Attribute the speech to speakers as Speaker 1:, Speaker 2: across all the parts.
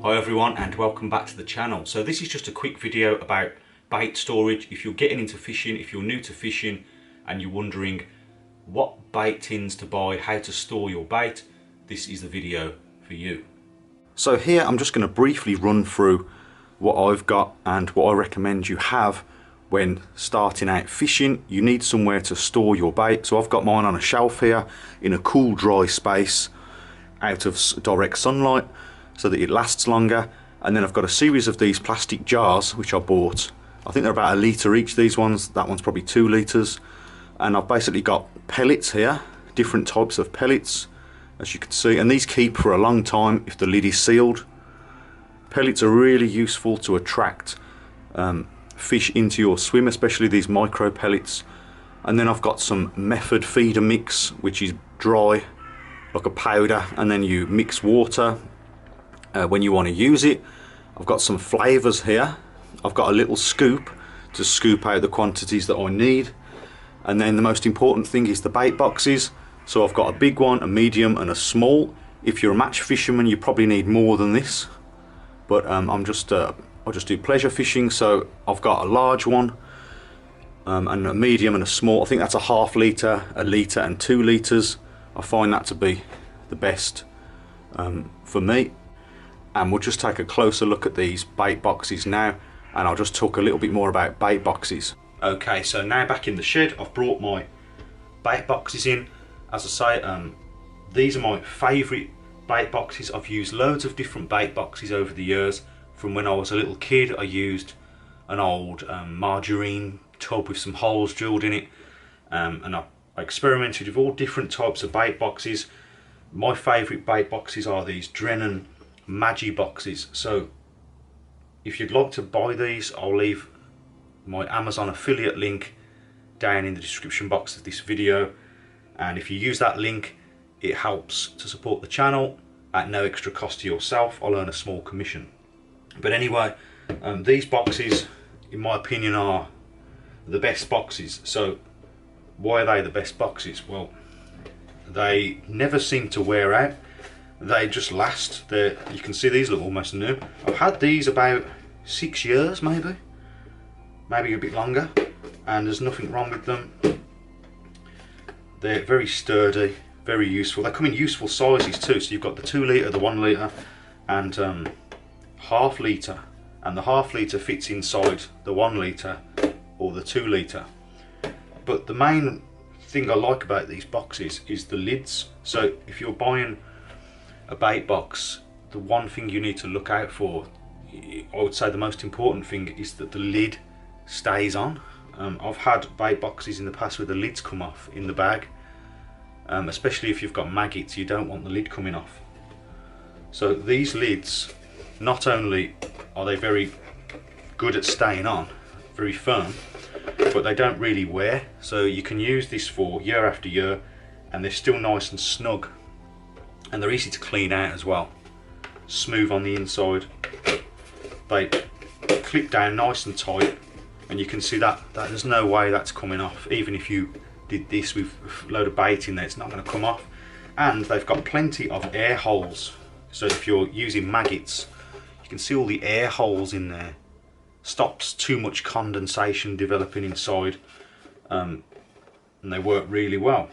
Speaker 1: Hi everyone and welcome back to the channel. So this is just a quick video about bait storage. If you're getting into fishing, if you're new to fishing and you're wondering what bait tins to buy, how to store your bait, this is the video for you. So here I'm just going to briefly run through what I've got and what I recommend you have when starting out fishing. You need somewhere to store your bait. So I've got mine on a shelf here in a cool, dry space out of direct sunlight, so that it lasts longer. And then I've got a series of these plastic jars which I bought. I think they're about 1 litre each, these ones. That one's probably 2 litres. And I've basically got pellets here, different types of pellets, as you can see, and these keep for a long time if the lid is sealed. Pellets are really useful to attract fish into your swim, especially these micro pellets. And then I've got some method feeder mix, which is dry like a powder, and then you mix water when you want to use it. I've got some flavours here. I've got a little scoop to scoop out the quantities that I need. And then the most important thing is the bait boxes. So I've got a big one, a medium and a small. If you're a match fisherman, you probably need more than this, but I just do pleasure fishing, so I've got a large one and a medium and a small. I think that's a 1/2 litre, 1 litre and 2 litres. I find that to be the best for me. And we'll just take a closer look at these bait boxes now, and I'll just talk a little bit more about bait boxes. Okay, so now back in the shed, I've brought my bait boxes in. As I say, these are my favourite bait boxes. I've used loads of different bait boxes over the years. From when I was a little kid, I used an old margarine tub with some holes drilled in it, and I experimented with all different types of bait boxes. My favourite bait boxes are these Drennan Magi boxes. So if you'd like to buy these, I'll leave my Amazon affiliate link down in the description box of this video, and if you use that link, it helps to support the channel at no extra cost to yourself. I'll earn a small commission. But anyway, these boxes, in my opinion, are the best boxes. So why are they the best boxes? Well, they never seem to wear out. They just last. You can see these look almost new. I've had these about 6 years, maybe a bit longer, and there's nothing wrong with them. They're very sturdy, very useful. They come in useful sizes too. So you've got the 2 litre, the 1 litre, and 1/2 litre, and the 1/2 litre fits inside the 1 litre or the 2 litre. But the main thing I like about these boxes is the lids. So if you're buying a bait box, the one thing you need to look out for, I would say the most important thing, is that the lid stays on. I've had bait boxes in the past where the lids come off in the bag, especially if you've got maggots. You don't want the lid coming off. So these lids, not only are they very good at staying on, very firm, but they don't really wear. So you can use this for year after year and they're still nice and snug, and they're easy to clean out as well. Smooth on the inside. They clip down nice and tight, and you can see that there's no way that's coming off. Even if you did this with a load of bait in there, it's not going to come off. And they've got plenty of air holes, so if you're using maggots, you can see all the air holes in there. Stops too much condensation developing inside, and they work really well.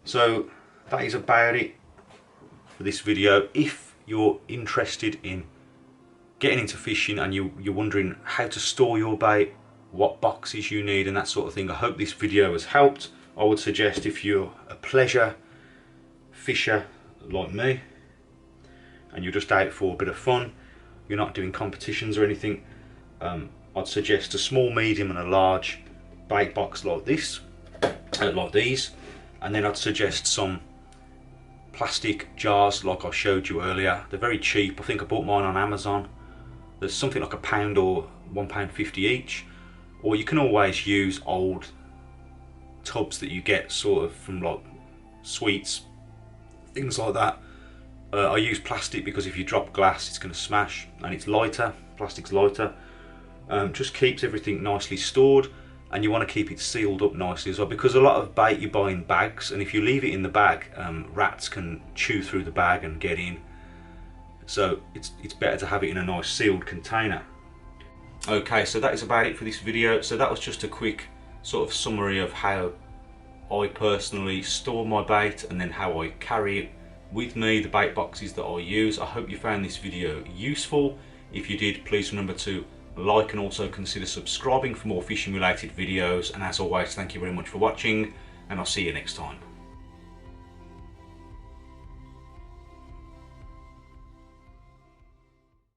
Speaker 1: So that is about it for this video. If you're interested in getting into fishing and you're wondering how to store your bait, what boxes you need and that sort of thing, I hope this video has helped. I would suggest, if you're a pleasure fisher like me and you're just out for a bit of fun, you're not doing competitions or anything, I'd suggest a small, medium and a large bait box like this, like these, and then I'd suggest some plastic jars like I showed you earlier. They're very cheap. I think I bought mine on Amazon. There's something like £1 or £1.50 each, or you can always use old tubs that you get sort of from like sweets, things like that. I use plastic because if you drop glass it's going to smash, and it's lighter. Plastic's lighter. Just keeps everything nicely stored, and you want to keep it sealed up nicely as well, because a lot of bait you buy in bags, and if you leave it in the bag, rats can chew through the bag and get in, So it's better to have it in a nice sealed container. Okay, so that is about it for this video. So that was just a quick sort of summary of how I personally store my bait and then how I carry it with me, the bait boxes that I use. I hope you found this video useful. If you did, please remember to like and also consider subscribing for more fishing related videos. And as always, thank you very much for watching, and I'll see you next time.